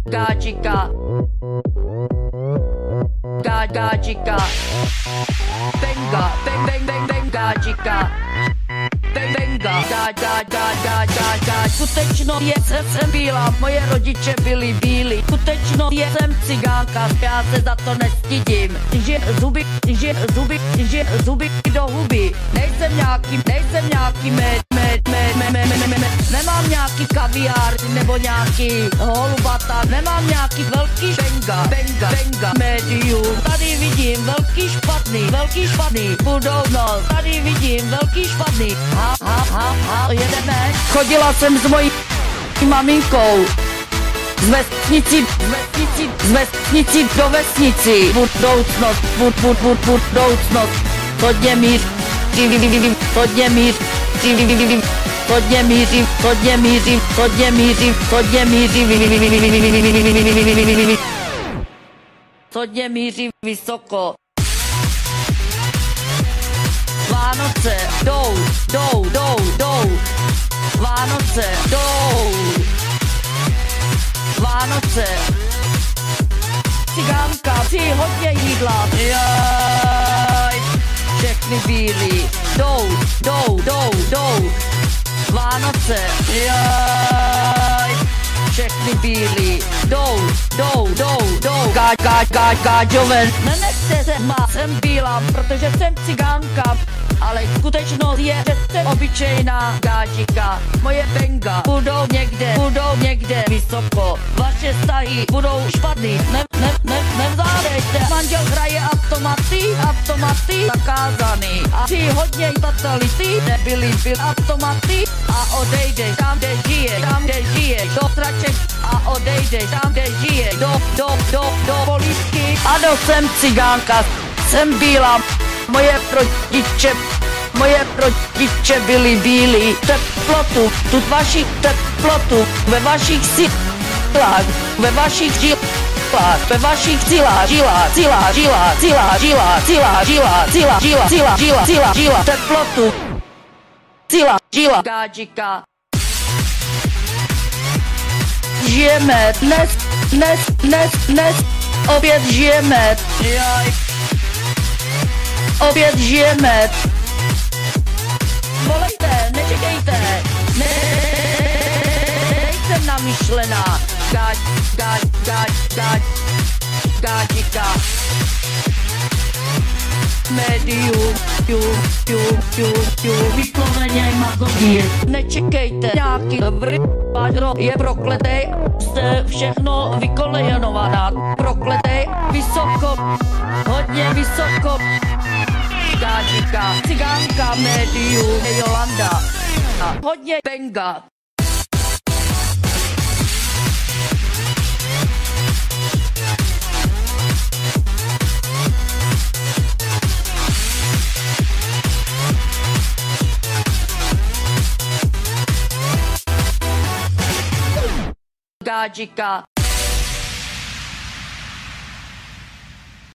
Gáčika, gáčika, benga, gáčika, benga, Skutečno jsem bílá, moje rodiče byli bílí. Skutečno jsem cigánka, já se za to nestydím. Že zuby do huby. Nejsem nějaký Nemám nějaký kaviár nebo nějaký holubata. Nemám nějaký velký benga, médium. Tady vidím velký špatný budoucnost. Tady vidím velký špatný. Jedeme. Chodila jsem s mojí maminkou z vesnici do vesnici. Budoucnost. Hodně míří. Hodně míří vysoko. Vánoce jdou. Vánoce jdou. Vánoce. Cigánka, si hodně jídla. Jaj. Všechny bílí. Jdou. Vánoce. Jaj. Všechny bílí. Jdou. Gáčoven. Nenechte se má, jsem bílá, protože jsem cigánka. Ale skutečnost je, že jsem obyčejná gáčika. Moje benga budou někde vysoko. Vaše vztahy budou špatný. Nevzádejte. Manžel hraje automaty zakázaný. A ty hodně fatality nebyly automaty. A odejdeš tam, kde žiješ. Do traček a odejdeš tam, kde žiješ. Do polívky. Ano, jsem cigánka, jsem bílá. Moje rodiče byli bílí. Teplotu, ve vašich silách, ve vašich silách, teplotu, žila, gáčika. Žijeme, dnes, opět žijeme. Opět žijeme. Volejte, nečekejte. Nejsem namyšlená. Gáčika. Médium. Vysloveně magogie. Nečekejte, nějaký dobrý pážro je prokletej. Jste všechno vykolejenovaná. Prokletej, vysoko, hodně vysoko. Gáčika, cigánka, médium, Jolanda. Hodně benga. Gáčika.